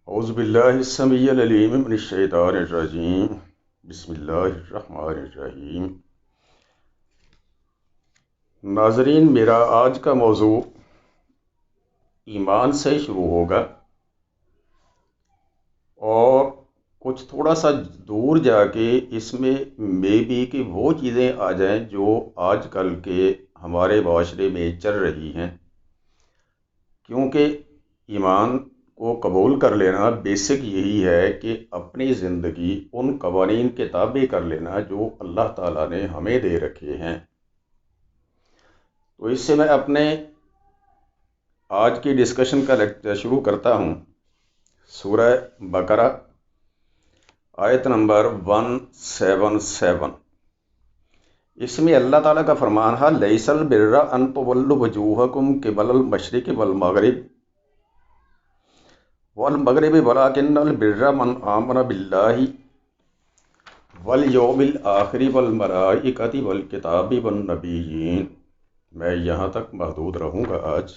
اعوذ باللہ السمیع العلیم من الشیطان الرجیم بسم اللہ الرحمن الرحیم۔ ناظرین، میرا آج کا موضوع ایمان سے شروع ہوگا اور کچھ تھوڑا سا دور جا کے اس میں بھی کہ وہ چیزیں آ جائیں جو آج کل کے ہمارے معاشرے میں چل رہی ہیں، کیونکہ ایمان کو قبول کر لینا بیسک یہی ہے کہ اپنی زندگی ان قوانین کے تابع کر لینا جو اللہ تعالیٰ نے ہمیں دے رکھے ہیں۔ تو اس سے میں اپنے آج کی ڈسکشن کا لیکچر شروع کرتا ہوں۔ سورہ بقرہ آیت نمبر 177، اس میں اللہ تعالیٰ کا فرمان ہے لیس البر ان تولوا وجوہکم قبل المشرق والمغرب ولکن البر من آمن باللہ والیوم الآخر والملائکۃ والکتاب والنبیین۔ میں یہاں تک محدود رہوں گا آج۔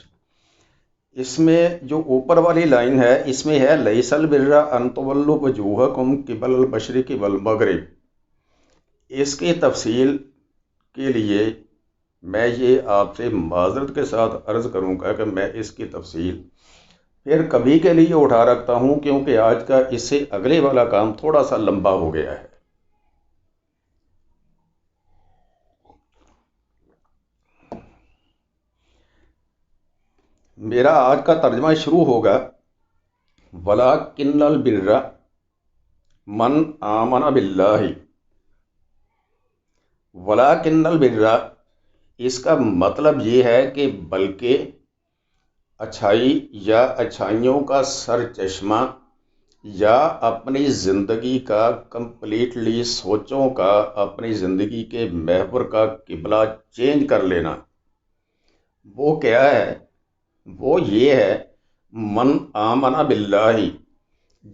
اس میں جو اوپر والی لائن ہے اس میں ہے لیس البر ان تولوا وجوہکم قبل المشرق والمغرب۔ اس کی تفصیل کے لیے میں یہ آپ سے معذرت کے ساتھ عرض کروں گا کہ میں اس کی تفصیل پھر کبھی کے لیے اٹھا رکھتا ہوں، کیونکہ آج کا اس سے اگلے والا کام تھوڑا سا لمبا ہو گیا ہے۔ میرا آج کا ترجمہ شروع ہوگا وَلَٰكِنَّ الْبِرَّ مَنْ آمَنَ بِاللَّهِ۔ وَلَٰكِنَّ الْبِرَّ اس کا مطلب یہ ہے کہ بلکہ اچھائی یا اچھائیوں کا سر چشمہ یا اپنی زندگی کا کمپلیٹلی سوچوں کا، اپنی زندگی کے محور کا قبلہ چینج کر لینا، وہ کیا ہے؟ وہ یہ ہے من آمن باللہ،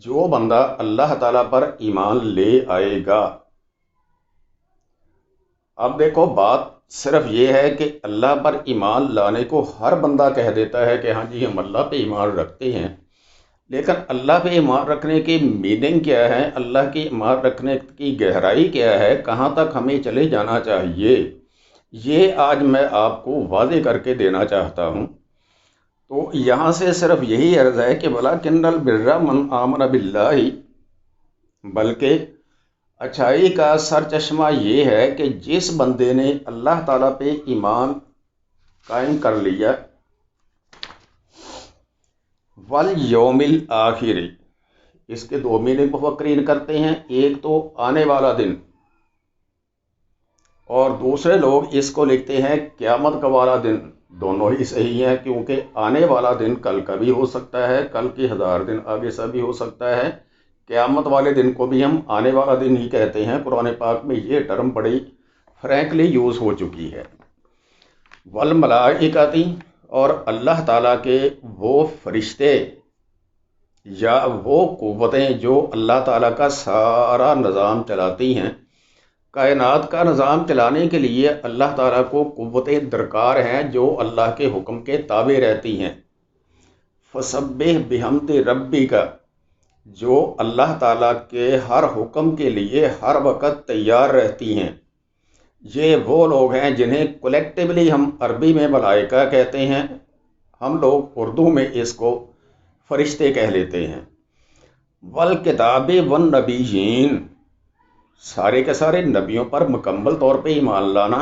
جو بندہ اللہ تعالیٰ پر ایمان لے آئے گا۔ اب دیکھو، بات صرف یہ ہے کہ اللہ پر ایمان لانے کو ہر بندہ کہہ دیتا ہے کہ ہاں جی ہم اللہ پہ ایمان رکھتے ہیں، لیکن اللہ پہ ایمان رکھنے کی میننگ کیا ہے، اللہ کی ایمان رکھنے کی گہرائی کیا ہے، کہاں تک ہمیں چلے جانا چاہیے، یہ آج میں آپ کو واضح کر کے دینا چاہتا ہوں۔ تو یہاں سے صرف یہی عرض ہے کہ وَلَٰكِنَّ الْبِرَّ مَنْ آمَنَ بِاللَّهِ، بلکہ اچھائی کا سر چشمہ یہ ہے کہ جس بندے نے اللہ تعالیٰ پہ ایمان قائم کر لیا، والیوم الآخر، اس کے دو میننگ مفکرین کرتے ہیں، ایک تو آنے والا دن، اور دوسرے لوگ اس کو لکھتے ہیں قیامت کا والا دن۔ دونوں ہی صحیح ہیں، کیونکہ آنے والا دن کل کا بھی ہو سکتا ہے، کل کے 1000 دن آگے سے بھی ہو سکتا ہے، قیامت والے دن کو بھی ہم آنے والا دن ہی کہتے ہیں۔ قرآن پاک میں یہ ٹرم بڑی فرینکلی یوز ہو چکی ہے۔ والملائکۃ، اور اللہ تعالیٰ کے وہ فرشتے یا وہ قوتیں جو اللہ تعالیٰ کا سارا نظام چلاتی ہیں، کائنات کا نظام چلانے کے لیے اللہ تعالیٰ کو قوتیں درکار ہیں جو اللہ کے حکم کے تابع رہتی ہیں۔ فسبح بحمد ربک، جو اللہ تعالیٰ کے ہر حکم کے لیے ہر وقت تیار رہتی ہیں۔ یہ وہ لوگ ہیں جنہیں کولیکٹیولی ہم عربی میں ملائکہ کہتے ہیں، ہم لوگ اردو میں اس کو فرشتے کہہ لیتے ہیں۔ والکتاب والنبیین، سارے کے سارے نبیوں پر مکمل طور پہ ایمان لانا،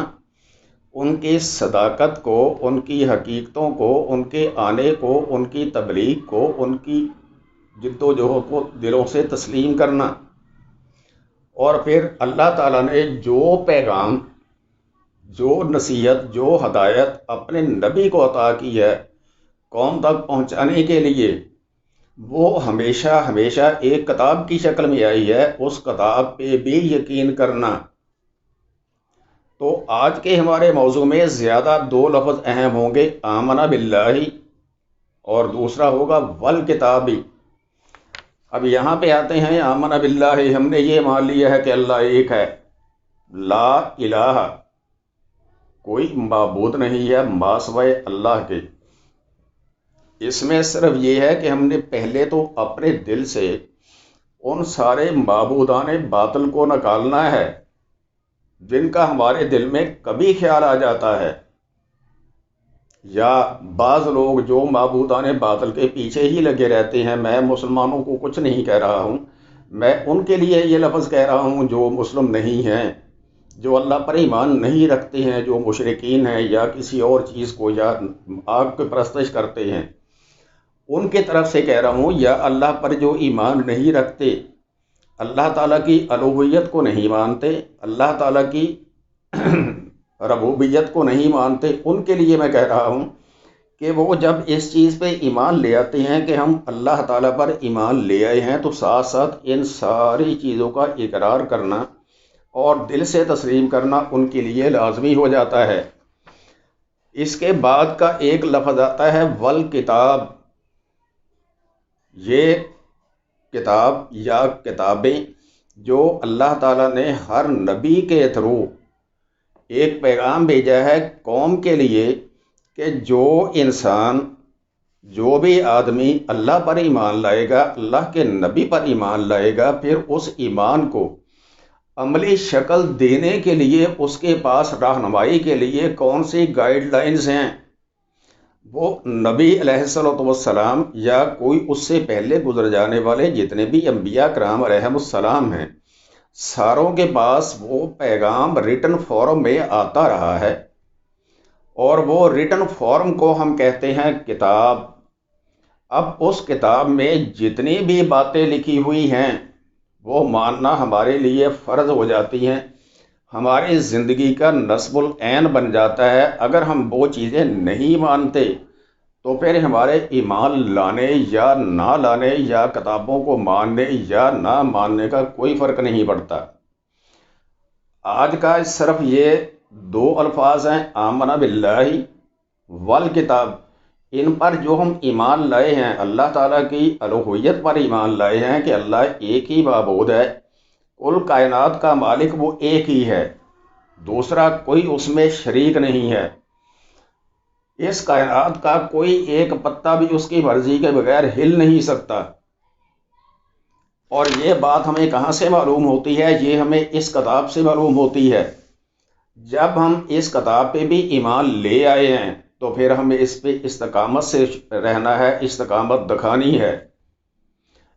ان کی صداقت کو، ان کی حقیقتوں کو، ان کے آنے کو، ان کی تبلیغ کو، ان کی جد و جہد کو دلوں سے تسلیم کرنا، اور پھر اللہ تعالیٰ نے جو پیغام، جو نصیحت، جو ہدایت اپنے نبی کو عطا کی ہے قوم تک پہنچانے کے لیے، وہ ہمیشہ ہمیشہ ایک کتاب کی شکل میں آئی ہے، اس کتاب پہ بھی یقین کرنا۔ تو آج کے ہمارے موضوع میں زیادہ دو لفظ اہم ہوں گے، آمنہ باللہ اور دوسرا ہوگا والکتاب۔ اب یہاں پہ آتے ہیں آمنہ باللہ، ہم نے یہ مان لیا ہے کہ اللہ ایک ہے، لا الہ، کوئی معبود نہیں ہے ما سوائے اللہ کے، اس میں صرف یہ ہے کہ ہم نے پہلے تو اپنے دل سے ان سارے معبودان باطل کو نکالنا ہے جن کا ہمارے دل میں کبھی خیال آ جاتا ہے، یا بعض لوگ جو معبودان باطل کے پیچھے ہی لگے رہتے ہیں۔ میں مسلمانوں کو کچھ نہیں کہہ رہا ہوں، میں ان کے لیے یہ لفظ کہہ رہا ہوں جو مسلم نہیں ہیں، جو اللہ پر ایمان نہیں رکھتے ہیں، جو مشرکین ہیں یا کسی اور چیز کو یا آگ کی پرستش کرتے ہیں، ان کی طرف سے کہہ رہا ہوں، یا اللہ پر جو ایمان نہیں رکھتے، اللہ تعالیٰ کی الوہیت کو نہیں مانتے، اللہ تعالیٰ کی ربوبیت کو نہیں مانتے، ان کے لیے میں کہہ رہا ہوں کہ وہ جب اس چیز پہ ایمان لے آتے ہیں کہ ہم اللہ تعالیٰ پر ایمان لے آئے ہیں، تو ساتھ ساتھ ان ساری چیزوں کا اقرار کرنا اور دل سے تسلیم کرنا ان کے لیے لازمی ہو جاتا ہے۔ اس کے بعد کا ایک لفظ آتا ہے والکتاب۔ یہ کتاب یا کتابیں جو اللہ تعالیٰ نے ہر نبی کے تھرو ایک پیغام بھیجا ہے قوم کے لیے کہ جو انسان، جو بھی آدمی اللہ پر ایمان لائے گا، اللہ کے نبی پر ایمان لائے گا، پھر اس ایمان کو عملی شکل دینے کے لیے اس کے پاس رہنمائی کے لیے کون سی گائیڈ لائنز ہیں، وہ نبی علیہ الصلوۃ والسلام یا کوئی اس سے پہلے گزر جانے والے جتنے بھی انبیاء کرام علیہم السلام ہیں، ساروں کے پاس وہ پیغام ریٹن فارم میں آتا رہا ہے، اور وہ ریٹن فارم کو ہم کہتے ہیں کتاب۔ اب اس کتاب میں جتنی بھی باتیں لکھی ہوئی ہیں وہ ماننا ہمارے لیے فرض ہو جاتی ہیں، ہماری زندگی کا نصب العین بن جاتا ہے۔ اگر ہم وہ چیزیں نہیں مانتے تو پھر ہمارے ایمان لانے یا نہ لانے یا کتابوں کو ماننے یا نہ ماننے کا کوئی فرق نہیں پڑتا۔ آج کا صرف یہ دو الفاظ ہیں، آمنا باللہ والکتاب، ان پر جو ہم ایمان لائے ہیں، اللہ تعالیٰ کی الوہیت پر ایمان لائے ہیں کہ اللہ ایک ہی معبود ہے، کل کائنات کا مالک وہ ایک ہی ہے، دوسرا کوئی اس میں شریک نہیں ہے، اس کائنات کا کوئی ایک پتا بھی اس کی مرضی کے بغیر ہل نہیں سکتا۔ اور یہ بات ہمیں کہاں سے معلوم ہوتی ہے؟ یہ ہمیں اس کتاب سے معلوم ہوتی ہے۔ جب ہم اس کتاب پہ بھی ایمان لے آئے ہیں تو پھر ہمیں اس پہ استقامت سے رہنا ہے، استقامت دکھانی ہے۔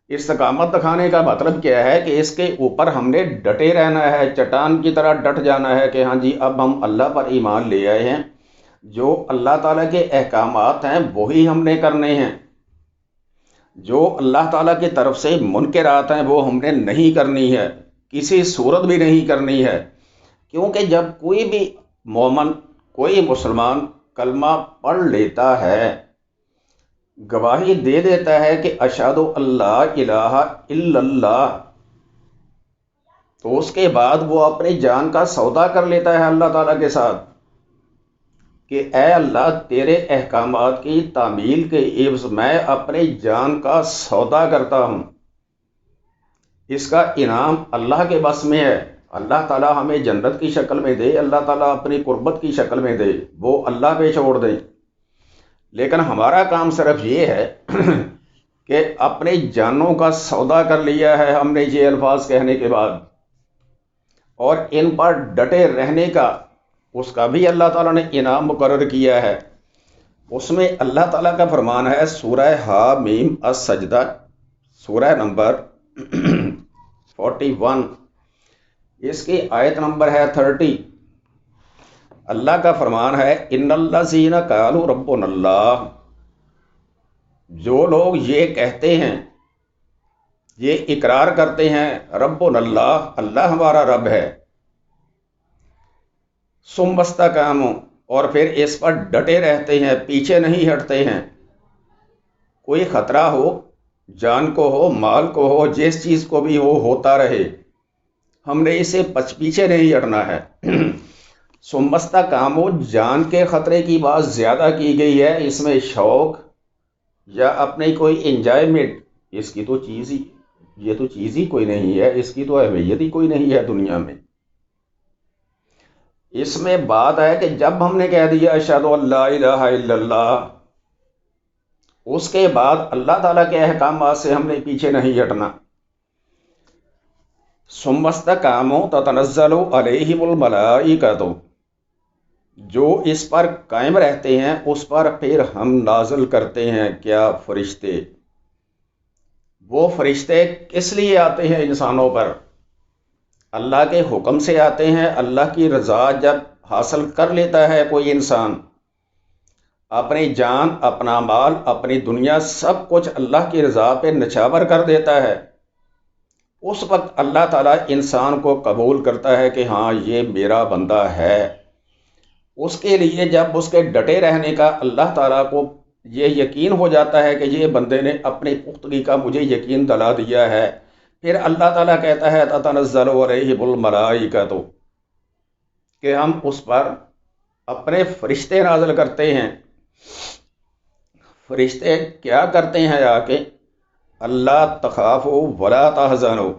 استقامت دکھانے کا مطلب کیا ہے کہ اس کے اوپر ہم نے ڈٹے رہنا ہے، چٹان کی طرح ڈٹ جانا ہے کہ ہاں جی اب ہم اللہ پر ایمان لے آئے ہیں، جو اللہ تعالیٰ کے احکامات ہیں وہی ہم نے کرنے ہیں، جو اللہ تعالیٰ کی طرف سے منکرات ہیں وہ ہم نے نہیں کرنی ہے، کسی صورت بھی نہیں کرنی ہے۔ کیونکہ جب کوئی بھی مومن، کوئی مسلمان کلمہ پڑھ لیتا ہے، گواہی دے دیتا ہے کہ اشہد اللہ الہ الا اللہ، تو اس کے بعد وہ اپنی جان کا سودا کر لیتا ہے اللہ تعالیٰ کے ساتھ کہ اے اللہ تیرے احکامات کی تعمیل کے عوض میں اپنی جان کا سودا کرتا ہوں۔ اس کا انعام اللہ کے بس میں ہے، اللہ تعالیٰ ہمیں جنت کی شکل میں دے، اللہ تعالیٰ اپنی قربت کی شکل میں دے، وہ اللہ پہ چھوڑ دیں۔ لیکن ہمارا کام صرف یہ ہے کہ اپنی جانوں کا سودا کر لیا ہے ہم نے یہ الفاظ کہنے کے بعد، اور ان پر ڈٹے رہنے کا اس کا بھی اللہ تعالیٰ نے انعام مقرر کیا ہے۔ اس میں اللہ تعالیٰ کا فرمان ہے سورہ حامیم السجدہ، سورہ نمبر 41، اس کی آیت نمبر ہے 30۔ اللہ کا فرمان ہے ان الذین قالوا ربنا اللہ، جو لوگ یہ کہتے ہیں، یہ اقرار کرتے ہیں ربنا اللہ، اللہ ہمارا رب ہے، ثم استقاموا، اور پھر اس پر ڈٹے رہتے ہیں، پیچھے نہیں ہٹتے ہیں، کوئی خطرہ ہو، جان کو ہو، مال کو ہو، جس چیز کو بھی ہو، ہوتا رہے، ہم نے اسے پیچھے نہیں ہٹنا ہے۔ ثم استقاموا، جان کے خطرے کی بات زیادہ کی گئی ہے، اس میں شوق یا اپنی کوئی انجوائمنٹ، اس کی تو چیز ہی، یہ تو چیز ہی کوئی نہیں ہے، اس کی تو اہمیت ہی کوئی نہیں ہے دنیا میں۔ اس میں بات ہے کہ جب ہم نے کہہ دیا اشہد ان لا الہ الا اللہ، اس کے بعد اللہ تعالیٰ کے احکامات سے ہم نے پیچھے نہیں ہٹنا۔ ثم استقاموا تتنزل علیہم الملائکۃ، جو اس پر قائم رہتے ہیں اس پر پھر ہم نازل کرتے ہیں کیا؟ فرشتے۔ وہ فرشتے کس لیے آتے ہیں انسانوں پر؟ اللہ کے حکم سے آتے ہیں۔ اللہ کی رضا جب حاصل کر لیتا ہے کوئی انسان، اپنی جان، اپنا مال، اپنی دنیا، سب کچھ اللہ کی رضا پہ نچھاور کر دیتا ہے، اس وقت اللہ تعالیٰ انسان کو قبول کرتا ہے کہ ہاں یہ میرا بندہ ہے۔ اس کے لیے جب اس کے ڈٹے رہنے کا اللہ تعالیٰ کو یہ یقین ہو جاتا ہے کہ یہ بندے نے اپنی پختگی کا مجھے یقین دلا دیا ہے، پھر اللہ تعالیٰ کہتا ہے تتنزل علیہم الملائکۃ، کہ ہم اس پر اپنے فرشتے نازل کرتے ہیں۔ فرشتے کیا کرتے ہیں آ کے؟ اللہ تخافوا ولا تحزنوا،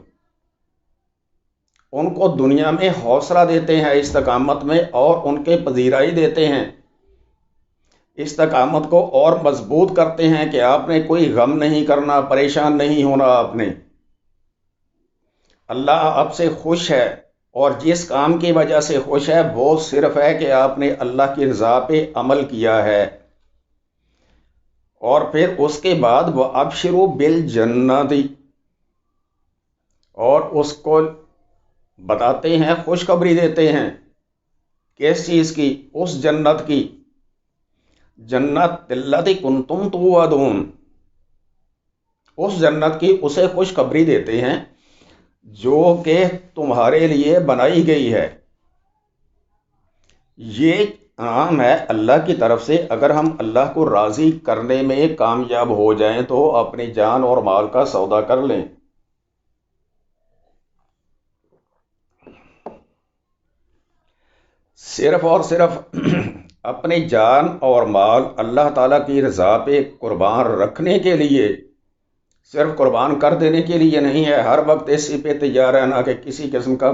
ان کو دنیا میں حوصلہ دیتے ہیں استقامت میں، اور ان کے پذیرائی دیتے ہیں، استقامت کو اور مضبوط کرتے ہیں کہ آپ نے کوئی غم نہیں کرنا، پریشان نہیں ہونا آپ نے۔ اللہ آپ سے خوش ہے، اور جس کام کی وجہ سے خوش ہے وہ صرف ہے کہ آپ نے اللہ کی رضا پہ عمل کیا ہے۔ اور پھر اس کے بعد وہ ابشروا بالجنت، اور اس کو بتاتے ہیں، خوشخبری دیتے ہیں کس چیز کی؟ اس جنت کی، جنت التی کنتم توعدون، اس جنت کی اسے خوشخبری دیتے ہیں جو کہ تمہارے لیے بنائی گئی ہے۔ یہ انعام ہے اللہ کی طرف سے۔ اگر ہم اللہ کو راضی کرنے میں کامیاب ہو جائیں تو اپنی جان اور مال کا سودا کر لیں۔ صرف اور صرف اپنی جان اور مال اللہ تعالیٰ کی رضا پہ قربان رکھنے کے لیے، صرف قربان کر دینے کے لیے نہیں ہے۔ ہر وقت اسی پہ تیار رہنا کہ کسی قسم کا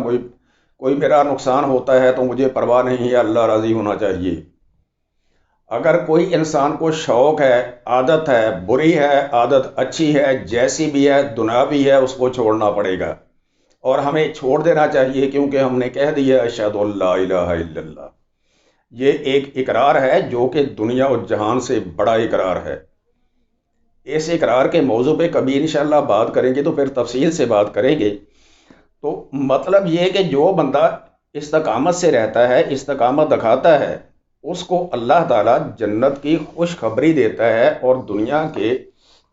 کوئی میرا نقصان ہوتا ہے تو مجھے پرواہ نہیں ہے، اللہ راضی ہونا چاہیے۔ اگر کوئی انسان کو شوق ہے، عادت ہے، بری ہے، عادت اچھی ہے، جیسی بھی ہے، دنیاوی ہے، اس کو چھوڑنا پڑے گا، اور ہمیں چھوڑ دینا چاہیے، کیونکہ ہم نے کہہ دیا اشہد ان لا الہ الا اللہ۔ یہ ایک اقرار ہے جو کہ دنیا و جہان سے بڑا اقرار ہے۔ اس اقرار کے موضوع پہ کبھی انشاءاللہ بات کریں گے، تو پھر تفصیل سے بات کریں گے۔ تو مطلب یہ کہ جو بندہ استقامت سے رہتا ہے، استقامت دکھاتا ہے، اس کو اللہ تعالیٰ جنت کی خوشخبری دیتا ہے، اور دنیا کے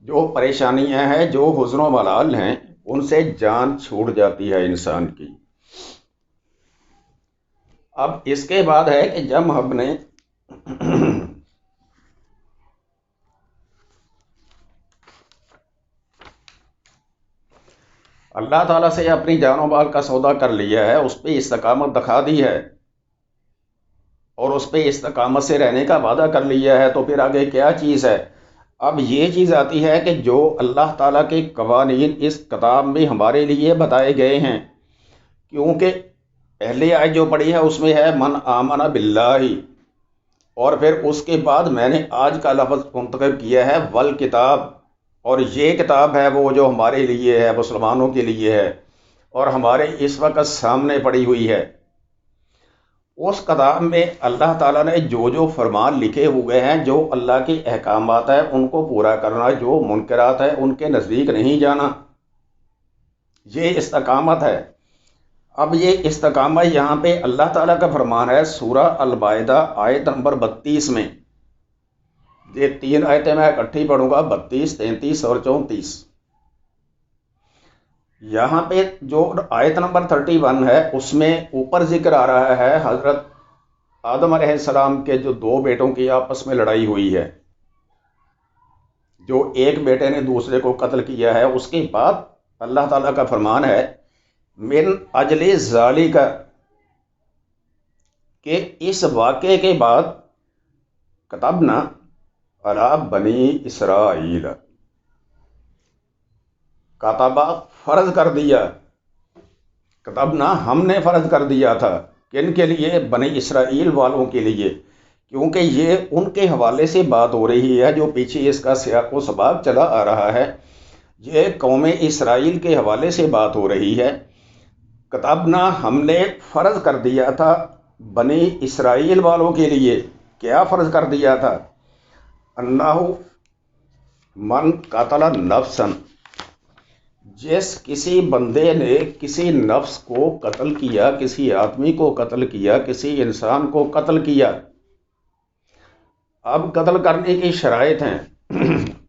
جو پریشانیاں ہیں، جو حزن و ملال ہیں، ان سے جان چھوٹ جاتی ہے انسان کی۔ اب اس کے بعد ہے کہ جب ہم نے اللہ تعالیٰ سے اپنی جان و مال کا سودا کر لیا ہے، اس پہ استقامت دکھا دی ہے، اور اس پہ استقامت سے رہنے کا وعدہ کر لیا ہے، تو پھر آگے کیا چیز ہے؟ اب یہ چیز آتی ہے کہ جو اللہ تعالیٰ کے قوانین اس کتاب میں ہمارے لیے بتائے گئے ہیں، کیونکہ پہلی آیت جو پڑھی ہے اس میں ہے من آمن باللہ، اور پھر اس کے بعد میں نے آج کا لفظ منتخب کیا ہے والکتاب، اور یہ کتاب ہے وہ جو ہمارے لیے ہے، مسلمانوں کے لیے ہے، اور ہمارے اس وقت سامنے پڑی ہوئی ہے۔ اس کتاب میں اللہ تعالیٰ نے جو جو فرمان لکھے ہوئے ہیں، جو اللہ کے احکامات ہیں ان کو پورا کرنا، جو منکرات ہیں ان کے نزدیک نہیں جانا، یہ استقامت ہے۔ اب یہ استقامت یہاں پہ اللہ تعالیٰ کا فرمان ہے سورہ المائدہ آیت نمبر 32 میں۔ یہ 3 آیتیں میں اکٹھی پڑھوں گا، 32، 33 اور 34۔ یہاں پہ جو آیت نمبر 31 ہے اس میں اوپر ذکر آ رہا ہے حضرت آدم علیہ السلام کے جو 2 بیٹوں کی آپس میں لڑائی ہوئی ہے، جو ایک بیٹے نے دوسرے کو قتل کیا ہے۔ اس کے بعد اللہ تعالیٰ کا فرمان ہے من اجل ذالک، کہ اس واقعے کے بعد کتبنا علی بنی اسرائیل، کتبہ فرض کر دیا، کتبنا ہم نے فرض کر دیا تھا، کن کے لیے؟ بنی اسرائیل والوں کے لیے، کیونکہ یہ ان کے حوالے سے بات ہو رہی ہے جو پیچھے اس کا سیاق و سباق چلا آ رہا ہے، یہ قوم اسرائیل کے حوالے سے بات ہو رہی ہے۔ کتبنا ہم نے فرض کر دیا تھا بنی اسرائیل والوں کے لیے، کیا فرض کر دیا تھا؟ انہ من قتل نفسا، جس کسی بندے نے کسی نفس کو قتل کیا، کسی آدمی کو قتل کیا، کسی انسان کو قتل کیا۔ اب قتل کرنے کی شرائط ہیں۔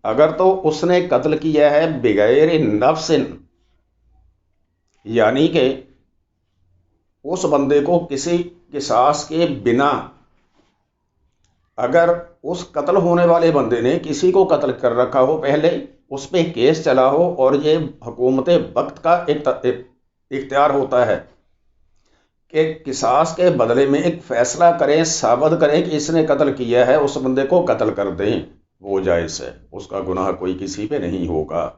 اگر تو اس نے قتل کیا ہے بغیر نفس، یعنی کہ اس بندے کو کسی قصاص کے بنا، اگر اس قتل ہونے والے بندے نے کسی کو قتل کر رکھا ہو، پہلے اس پہ کیس چلا ہو، اور یہ حکومت وقت کا اختیار ہوتا ہے کہ قصاص کے بدلے میں ایک فیصلہ کریں، ثابت کریں کہ اس نے قتل کیا ہے، اس بندے کو قتل کر دیں، وہ جائز ہے، اس کا گناہ کوئی کسی پہ نہیں ہوگا۔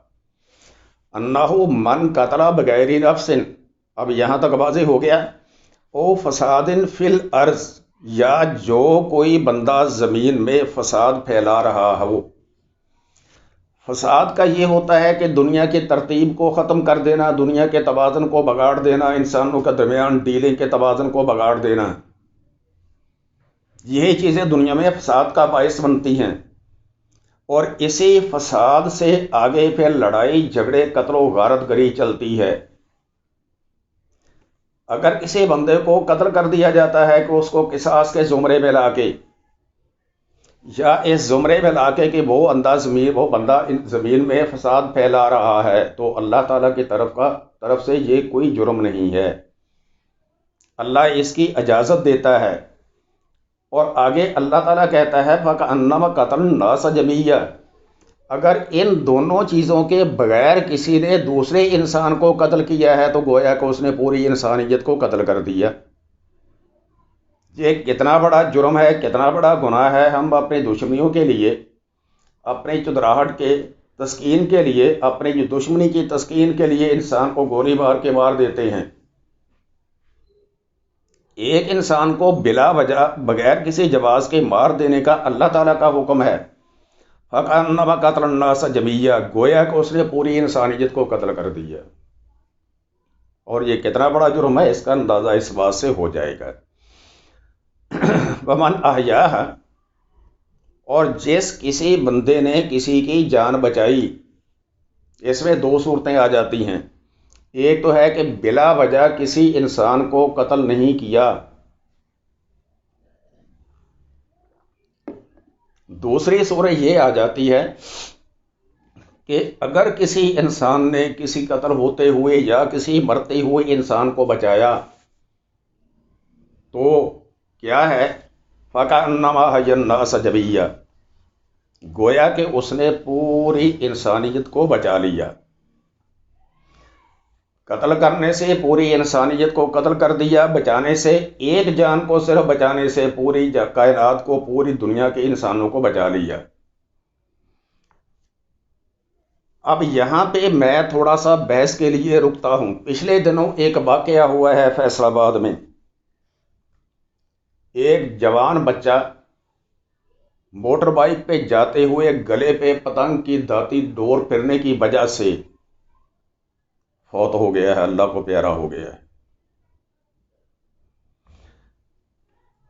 انہ من قتل بغیر نفس، اب یہاں تک واضح ہو گیا۔ او فساد فی الارض، یا جو کوئی بندہ زمین میں فساد پھیلا رہا ہو۔ فساد کا یہ ہوتا ہے کہ دنیا کی ترتیب کو ختم کر دینا، دنیا کے توازن کو بگاڑ دینا، انسانوں کے درمیان ڈیلنگ کے توازن کو بگاڑ دینا، یہی چیزیں دنیا میں فساد کا باعث بنتی ہیں۔ اور اسی فساد سے آگے پھر لڑائی جھگڑے قتل و غارت گری چلتی ہے۔ اگر کسی بندے کو قتل کر دیا جاتا ہے کہ اس کو قصاص کے زمرے میں لا کے، یا اس زمرے میں لا کے کہ وہ بندہ زمین میں فساد پھیلا رہا ہے، تو اللہ تعالیٰ کی طرف سے یہ کوئی جرم نہیں ہے، اللہ اس کی اجازت دیتا ہے۔ اور آگے اللہ تعالیٰ کہتا ہے فَكَأَنَّمَا قَتَلَ النَّاسَ جَمِيعًا، اگر ان دونوں چیزوں کے بغیر کسی نے دوسرے انسان کو قتل کیا ہے تو گویا کہ اس نے پوری انسانیت کو قتل کر دیا۔ یہ کتنا بڑا جرم ہے، کتنا بڑا گناہ ہے۔ ہم اپنے دشمنیوں کے لیے، اپنی چدراہٹ کے تسکین کے لیے، اپنی دشمنی کی تسکین کے لیے انسان کو گولی مار کے مار دیتے ہیں۔ ایک انسان کو بلا وجہ بغیر کسی جواز کے مار دینے کا اللہ تعالیٰ کا حکم ہے۔ فَكَأَنَّمَا قَتَلَ النَّاسَ جَمِيعًا، گویا کہ اس نے پوری انسانیت کو قتل کر دیا۔ اور یہ کتنا بڑا جرم ہے، اس کا اندازہ اس بات سے ہو جائے گا۔ وَمَنْ أَحْيَاهَا، اور جس کسی بندے نے کسی کی جان بچائی، اس میں دو صورتیں آ جاتی ہیں۔ ایک تو ہے کہ بلا وجہ کسی انسان کو قتل نہیں کیا، دوسری صورت یہ آ جاتی ہے کہ اگر کسی انسان نے کسی قتل ہوتے ہوئے یا کسی مرتے ہوئے انسان کو بچایا تو کیا ہے؟ فَكَأَنَّمَا أَحْيَا النَّاسَ جَمِيعًا، گویا کہ اس نے پوری انسانیت کو بچا لیا۔ قتل کرنے سے پوری انسانیت کو قتل کر دیا، بچانے سے ایک جان کو صرف بچانے سے پوری کائنات کو، پوری دنیا کے انسانوں کو بچا لیا۔ اب یہاں پہ میں تھوڑا سا بحث کے لیے رکتا ہوں۔ پچھلے دنوں ایک واقعہ ہوا ہے فیصل آباد میں، ایک جوان بچہ موٹر بائک پہ جاتے ہوئے گلے پہ پتنگ کی داتی ڈور پھرنے کی وجہ سے فوت ہو گیا ہے، اللہ کو پیارا ہو گیا ہے۔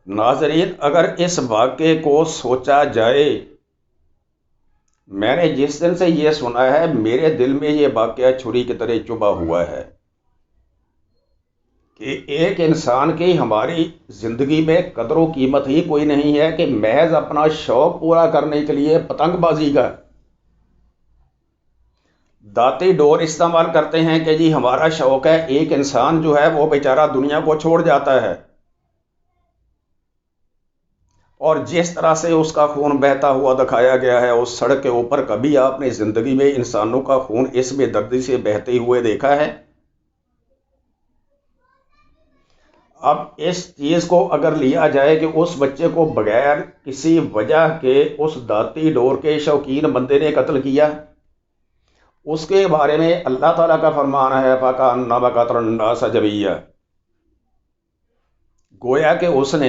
ناظرین، اگر اس واقعے کو سوچا جائے، میں نے جس دن سے یہ سنا ہے میرے دل میں یہ واقعہ چھری کی طرح چبھا ہوا ہے کہ ایک انسان کی ہماری زندگی میں قدر و قیمت ہی کوئی نہیں ہے کہ محض اپنا شوق پورا کرنے کے لیے پتنگ بازی کا داتی ڈور استعمال کرتے ہیں کہ جی ہمارا شوق ہے۔ ایک انسان جو ہے وہ بیچارہ دنیا کو چھوڑ جاتا ہے، اور جس طرح سے اس کا خون بہتا ہوا دکھایا گیا ہے اس سڑک کے اوپر، کبھی آپ نے زندگی میں انسانوں کا خون اس بے دردی سے بہتے ہوئے دیکھا ہے؟ اب اس چیز کو اگر لیا جائے کہ اس بچے کو بغیر کسی وجہ کے اس داتی ڈور کے شوقین بندے نے قتل کیا، اس کے بارے میں اللہ تعالیٰ کا فرمان ہے فَكَأَنَّمَا قَتَلَ النَّاسَ جَمِيعًا، گویا کہ اس نے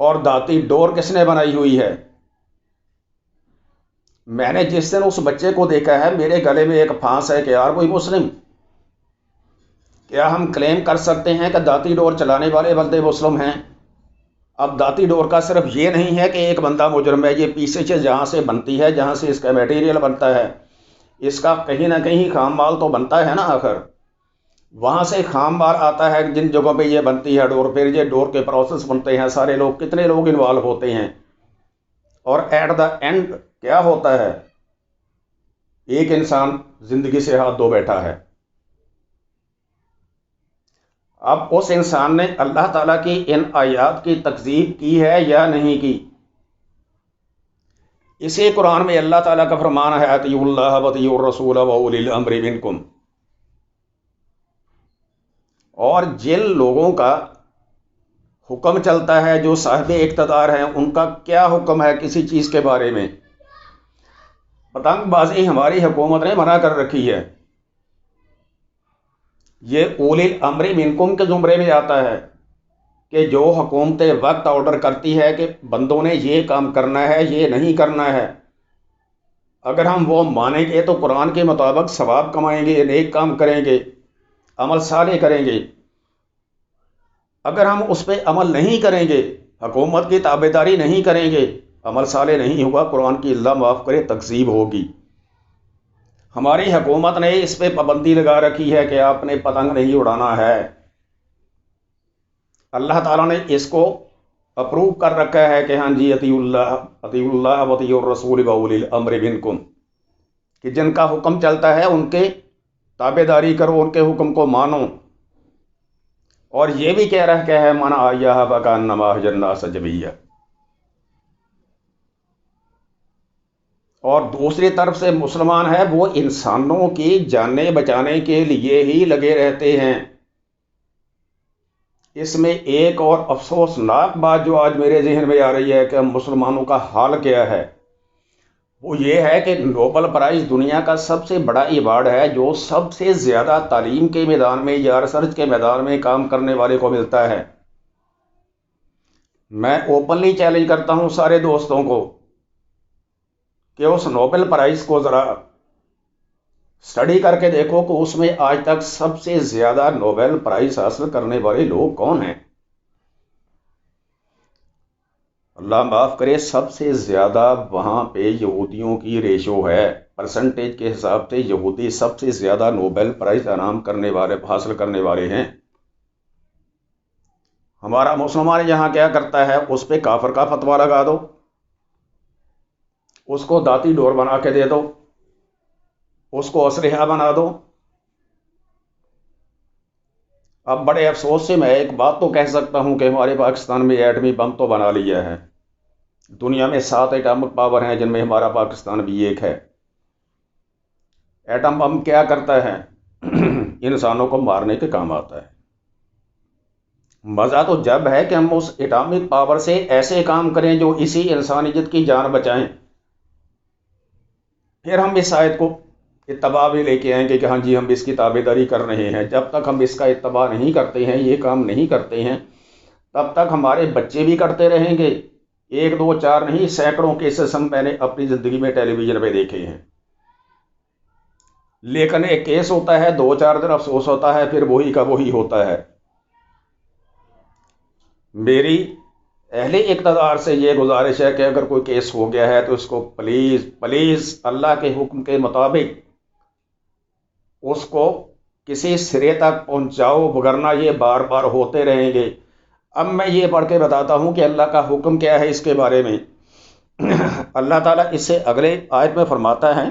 اور داتی ڈور کس نے بنائی ہوئی ہے؟ میں نے جس دن اس بچے کو دیکھا ہے میرے گلے میں ایک پھانس ہے کہ یار کوئی مسلم، کیا ہم کلیم کر سکتے ہیں کہ داتی ڈور چلانے والے بندے مسلم ہیں؟ اب داتی ڈور کا صرف یہ نہیں ہے کہ ایک بندہ مجرم ہے، یہ پیسے سے جہاں سے بنتی ہے، جہاں سے اس کا میٹیریل بنتا ہے، اس کا کہیں نہ کہیں خام مال تو بنتا ہے نا آخر، وہاں سے خام مال آتا ہے جن جگہوں پہ یہ بنتی ہے ڈور، پھر یہ ڈور کے پروسیس بنتے ہیں، سارے لوگ کتنے لوگ انوالو ہوتے ہیں، اور ایٹ دا اینڈ کیا ہوتا ہے؟ ایک انسان زندگی سے ہاتھ دھو بیٹھا ہے۔ اب اس انسان نے اللہ تعالیٰ کی ان آیات کی تکذیب کی ہے یا نہیں کی؟ اسی قرآن میں اللہ تعالیٰ کا فرمان ہے اطیعوا اللہ واطیعوا الرسول واولی الامر منکم، اور جن لوگوں کا حکم چلتا ہے جو صاحب اقتدار ہیں ان کا کیا حکم ہے کسی چیز کے بارے میں؟ پتنگ بازی ہماری حکومت نے منع کر رکھی ہے، یہ اولی الامر منکم کے زمرے میں آتا ہے کہ جو حکومتیں وقت آرڈر کرتی ہے کہ بندوں نے یہ کام کرنا ہے یہ نہیں کرنا ہے، اگر ہم وہ مانیں گے تو قرآن کے مطابق ثواب کمائیں گے، نیک کام کریں گے، عمل صالح کریں گے۔ اگر ہم اس پہ عمل نہیں کریں گے، حکومت کی تابعداری نہیں کریں گے، عمل صالح نہیں ہوگا، قرآن کی اللہ معاف کرے تکذیب ہوگی۔ ہماری حکومت نے اس پہ پابندی لگا رکھی ہے کہ آپ نے پتنگ نہیں اڑانا ہے، اللہ تعالیٰ نے اس کو اپروو کر رکھا ہے کہ ہاں جی اطیعوا اللہ واطیعوا الرسول واولی الامر منکم، کہ جن کا حکم چلتا ہے ان کے تابع داری کرو، ان کے حکم کو مانو، اور یہ بھی کہہ رہا ہے من آیاہ فکانما حج الناس جمیعا۔ اور دوسری طرف سے مسلمان ہے وہ انسانوں کی جانیں بچانے کے لیے ہی لگے رہتے ہیں۔ اس میں ایک اور افسوسناک بات جو آج میرے ذہن میں آ رہی ہے کہ مسلمانوں کا حال کیا ہے، وہ یہ ہے کہ نوبل پرائز دنیا کا سب سے بڑا ایوارڈ ہے جو سب سے زیادہ تعلیم کے میدان میں یا ریسرچ کے میدان میں کام کرنے والے کو ملتا ہے۔ میں اوپنلی چیلنج کرتا ہوں سارے دوستوں کو کہ اس نوبل پرائز کو ذرا اسٹڈی کر کے دیکھو کہ اس میں آج تک سب سے زیادہ نوبل پرائز حاصل کرنے والے لوگ کون ہیں۔ اللہ معاف کرے، سب سے زیادہ وہاں پہ یہودیوں کی ریشو ہے، پرسنٹیج کے حساب سے یہودی سب سے زیادہ نوبل پرائز انعام کرنے والے حاصل کرنے والے ہیں۔ ہمارا مسلمان یہاں کیا کرتا ہے، اس پہ کافر کا فتویٰ لگا دو، اس کو داتی ڈور بنا کے دے دو، اس کو اسلحہ بنا دو۔ اب بڑے افسوس سے میں ایک بات تو کہہ سکتا ہوں کہ ہمارے پاکستان میں ایٹمی بم تو بنا لیا ہے، دنیا میں 7 ایٹمک پاور ہیں جن میں ہمارا پاکستان بھی ایک ہے۔ ایٹم بم کیا کرتا ہے؟ انسانوں کو مارنے کے کام آتا ہے۔ مزہ تو جب ہے کہ ہم اس ایٹامک پاور سے ایسے کام کریں جو اسی انسانیت کی جان بچائیں، پھر ہم اس آیت کو اتباع بھی لے کے آئیں گے کہ ہاں جی ہم اس کی تابع داری کر رہے ہیں۔ جب تک ہم اس کا اتباع نہیں کرتے ہیں، یہ کام نہیں کرتے ہیں، تب تک ہمارے بچے بھی کرتے رہیں گے۔ 1 2 4 نہیں، سینکڑوں کیسز ہم میں نے اپنی زندگی میں ٹیلی ویژن پہ دیکھے ہیں، لیکن ایک کیس ہوتا ہے 2 4 دن افسوس ہوتا ہے، پھر وہی کا وہی ہوتا ہے۔ میری اہل اقتدار سے یہ گزارش ہے کہ اگر کوئی کیس ہو گیا ہے تو اس کو پلیز پلیز اللہ کے حکم کے مطابق اس کو کسی سرے تک پہنچاؤ، وگرنہ یہ بار بار ہوتے رہیں گے۔ اب میں یہ پڑھ کے بتاتا ہوں کہ اللہ کا حکم کیا ہے اس کے بارے میں۔ اللہ تعالیٰ اس سے اگلے آیت میں فرماتا ہے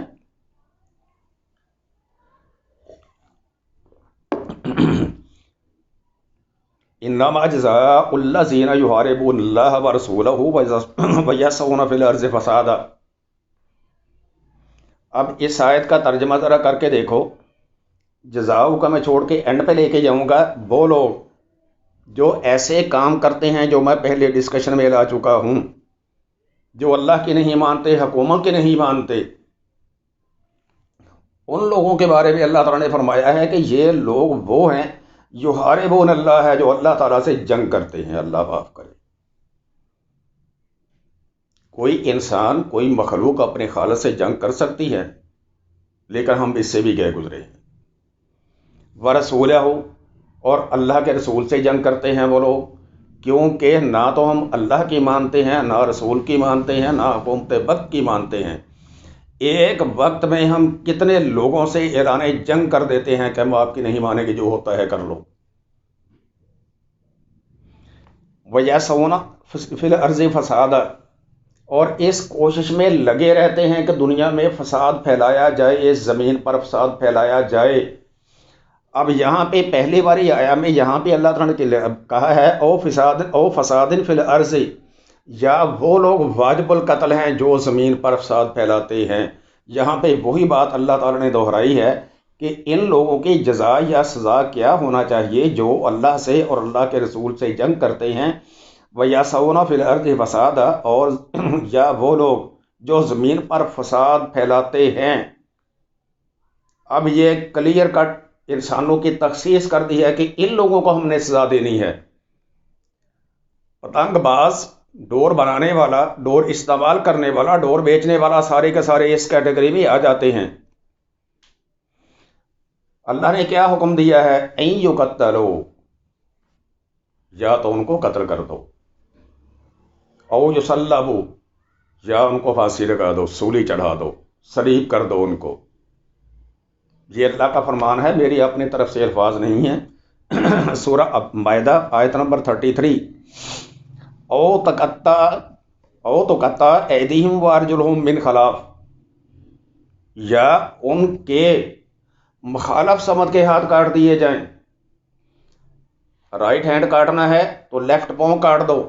انما جزاء الذین یحاربون اللہ ورسولہ ویسعون فی الارض فسادا۔ اب اس آیت کا ترجمہ ذرا کر کے دیکھو، جزاؤ کا میں چھوڑ کے اینڈ پہ لے کے جاؤں گا، وہ لوگ جو ایسے کام کرتے ہیں جو میں پہلے ڈسکشن میں لا چکا ہوں، جو اللہ کی نہیں مانتے، حکومت کی نہیں مانتے، ان لوگوں کے بارے میں اللہ تعالیٰ نے فرمایا ہے کہ یہ لوگ وہ ہیں یحاربون اللہ ہے، جو اللہ تعالیٰ سے جنگ کرتے ہیں، اللہ معاف کرے۔ کوئی انسان کوئی مخلوق اپنے خالق سے جنگ کر سکتی ہے؟ لیکن ہم اس سے بھی گئے گزرے ہیں۔ ورسولہ ہو، اور اللہ کے رسول سے جنگ کرتے ہیں وہ لوگ، کیونکہ نہ تو ہم اللہ کی مانتے ہیں، نہ رسول کی مانتے ہیں، نہ حکومت وقت کی مانتے ہیں۔ ایک وقت میں ہم کتنے لوگوں سے اعلان جنگ کر دیتے ہیں کہ ہم آپ کی نہیں مانیں گے، جو ہوتا ہے کر لو۔ وَيَسْعَوْنَ فِي الْأَرْضِ فَسَادًا، اور اس کوشش میں لگے رہتے ہیں کہ دنیا میں فساد پھیلایا جائے، اس زمین پر فساد پھیلایا جائے۔ اب یہاں پہ پہلی باری آیا میں یہاں پہ اللہ تعالیٰ نے کہا ہے او فساد فی الارض، یا وہ لوگ واجب القتل ہیں جو زمین پر فساد پھیلاتے ہیں۔ یہاں پہ وہی بات اللہ تعالیٰ نے دہرائی ہے کہ ان لوگوں کی جزا یا سزا کیا ہونا چاہیے جو اللہ سے اور اللہ کے رسول سے جنگ کرتے ہیں۔ وَيَسْعَوْنَ فِي الْأَرْضِ فَسَادًا، اور یا وہ لوگ جو زمین پر فساد پھیلاتے ہیں۔ اب یہ کلیئر کٹ انسانوں کی تخصیص کر دی ہے کہ ان لوگوں کو ہم نے سزا دینی ہے۔ پتنگ باز، ڈور بنانے والا، ڈور استعمال کرنے والا، ڈور بیچنے والا، سارے کے سارے اس کیٹیگری میں آ جاتے ہیں۔ اللہ نے کیا حکم دیا ہے؟ اَن یقتلوا، یا تو ان کو قتل کر دو، او یصلبوا، یا ان کو پھانسی لگا دو، سولی چڑھا دو، صلیب کر دو ان کو۔ یہ اللہ کا فرمان ہے، میری اپنی طرف سے الفاظ نہیں ہیں۔ سورہ مائدہ آیت نمبر 33۔ او تقطع ایدیہم وارجلہم من خلاف، یا ان کے مخالف سمت کے ہاتھ کاٹ دیے جائیں۔ رائٹ ہینڈ کاٹنا ہے تو لیفٹ پاؤں کاٹ دو،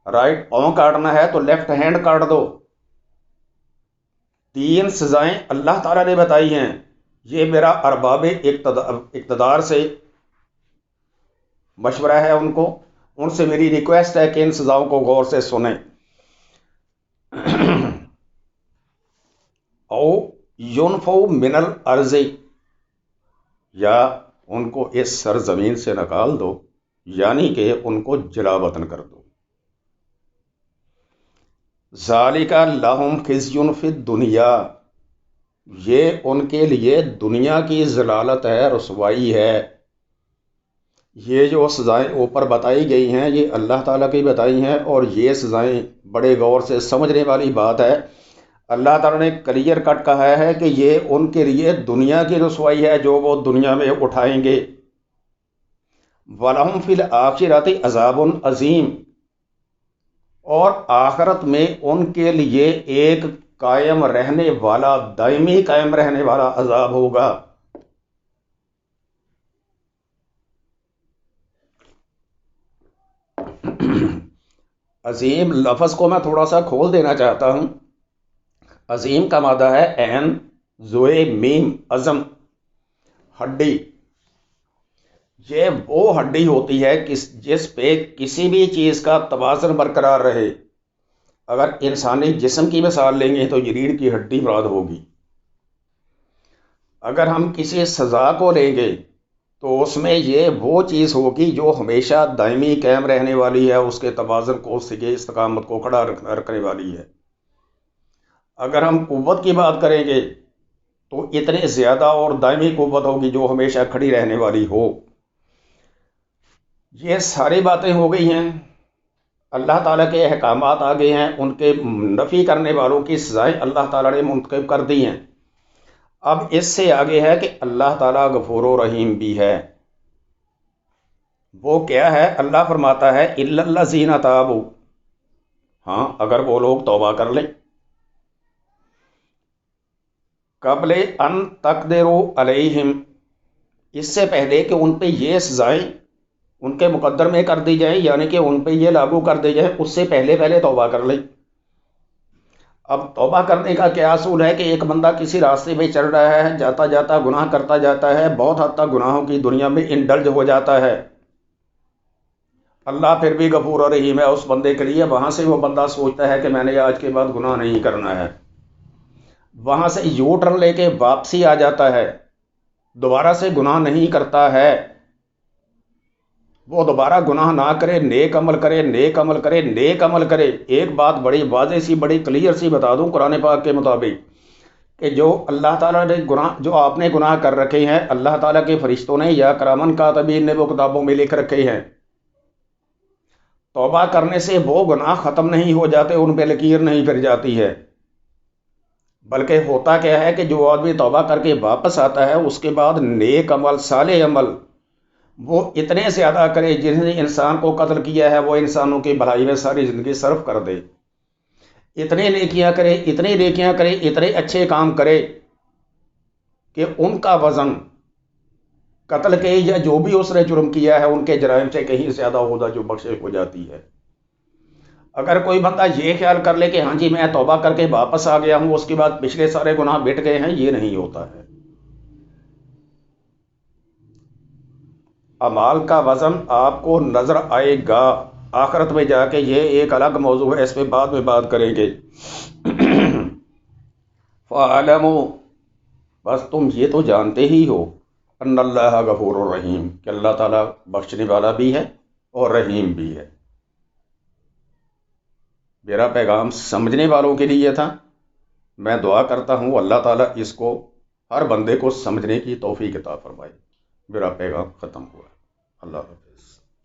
رائٹ پاؤں کاٹنا ہے تو لیفٹ ہینڈ کاٹ دو۔ 3 سزائیں اللہ تعالیٰ نے بتائی ہیں۔ یہ میرا ارباب اقتدار سے مشورہ ہے، ان سے میری ریکویسٹ ہے کہ ان سزاؤں کو غور سے سنیں۔ او ینفو من الارض، یا ان کو اس سرزمین سے نکال دو، یعنی کہ ان کو جلا وطن کر دو۔ ذالک لہم خزی فی الدنیا، یہ ان کے لیے دنیا کی ذلالت ہے، رسوائی ہے۔ یہ جو سزائیں اوپر بتائی گئی ہیں یہ اللہ تعالیٰ کی بتائی ہیں، اور یہ سزائیں بڑے غور سے سمجھنے والی بات ہے۔ اللہ تعالیٰ نے کلیئر کٹ کہا ہے کہ یہ ان کے لیے دنیا کی رسوائی ہے جو وہ دنیا میں اٹھائیں گے۔ وَلَهُمْ فِي الْآخِرَةِ عَذَابٌ عَظِيمٌ، اور آخرت میں ان کے لیے ایک قائم رہنے والا، دائمی قائم رہنے والا عذاب ہوگا۔ عظیم لفظ کو میں تھوڑا سا کھول دینا چاہتا ہوں۔ عظیم کا مادہ ہے عین زوئے میم عظم، ہڈی۔ یہ وہ ہڈی ہوتی ہے جس پہ کسی بھی چیز کا توازن برقرار رہے۔ اگر انسانی جسم کی مثال لیں گے تو یہ ریڑھ کی ہڈی مراد ہوگی۔ اگر ہم کسی سزا کو لیں گے تو اس میں یہ وہ چیز ہوگی جو ہمیشہ دائمی قائم رہنے والی ہے، اس کے توازن کو، اس کے استقامت کو کھڑا رکھنے والی ہے۔ اگر ہم قوت کی بات کریں گے تو اتنی زیادہ اور دائمی قوت ہوگی جو ہمیشہ کھڑی رہنے والی ہو۔ یہ ساری باتیں ہو گئی ہیں، اللہ تعالیٰ کے احکامات آ گئے ہیں، ان کے نفی کرنے والوں کی سزائیں اللہ تعالیٰ نے منتخب کر دی ہیں۔ اب اس سے آگے ہے کہ اللہ تعالیٰ غفور و رحیم بھی ہے۔ وہ کیا ہے؟ اللہ فرماتا ہے اِلَّا الَّذِينَ تَابُوا، ہاں اگر وہ لوگ توبہ کر لیں، قبل ان تقدروا علیہم، اس سے پہلے کہ ان پہ یہ سزائیں ان کے مقدر میں کر دی جائیں، یعنی کہ ان پہ یہ لاگو کر دی جائیں، اس سے پہلے توبہ کر لیں۔ اب توبہ کرنے کا کیا اصول ہے کہ ایک بندہ کسی راستے میں چل رہا ہے، جاتا جاتا گناہ کرتا جاتا ہے، بہت حد تک گناہوں کی دنیا میں انڈلج ہو جاتا ہے، اللہ پھر بھی غفور و رحیم ہے اس بندے کے لیے۔ وہاں سے وہ بندہ سوچتا ہے کہ میں نے آج کے بعد گناہ نہیں کرنا ہے، وہاں سے یو ٹرن لے کے واپسی آ جاتا ہے، دوبارہ سے گناہ نہیں کرتا ہے، وہ دوبارہ گناہ نہ کرے، نیک عمل کرے، نیک عمل کرے، نیک عمل کرے۔ ایک بات بڑی واضح سی، بڑی کلیئر سی بتا دوں قرآن پاک کے مطابق، کہ جو اللہ تعالیٰ نے گناہ، جو آپ نے گناہ کر رکھے ہیں، اللہ تعالیٰ کے فرشتوں نے یا کرامن کاتبین نے وہ کتابوں میں لکھ رکھے ہیں، توبہ کرنے سے وہ گناہ ختم نہیں ہو جاتے، ان پہ لکیر نہیں پھر جاتی ہے، بلکہ ہوتا کیا ہے کہ جو آدمی توبہ کر کے واپس آتا ہے، اس کے بعد نیک عمل، صالح عمل وہ اتنے زیادہ کرے، جس نے انسان کو قتل کیا ہے وہ انسانوں کی بھلائی میں ساری زندگی صرف کر دے، اتنے نیکیاں کرے، اتنے نیکیاں کرے، اتنے اچھے کام کرے کہ ان کا وزن قتل کے یا جو بھی اس نے جرم کیا ہے ان کے جرائم سے کہیں زیادہ ہوگا، جو بخشش ہو جاتی ہے۔ اگر کوئی بندہ یہ خیال کر لے کہ ہاں جی میں توبہ کر کے واپس آ گیا ہوں، اس کے بعد پچھلے سارے گناہ مٹ گئے ہیں، یہ نہیں ہوتا ہے۔ اعمال کا وزن آپ کو نظر آئے گا آخرت میں جا کے، یہ ایک الگ موضوع ہے، اس پہ بعد میں بات کریں گے۔ فَاعْلَمُوا، بس تم یہ تو جانتے ہی ہو، ان اللہ غفور الرحیم، کہ اللہ تعالیٰ بخشنے والا بھی ہے اور رحیم بھی ہے۔ میرا پیغام سمجھنے والوں کے لیے تھا، میں دعا کرتا ہوں اللہ تعالیٰ اس کو ہر بندے کو سمجھنے کی توفیق عطا فرمائے۔ میرا پیغام ختم ہوا۔ اللہ حافظ۔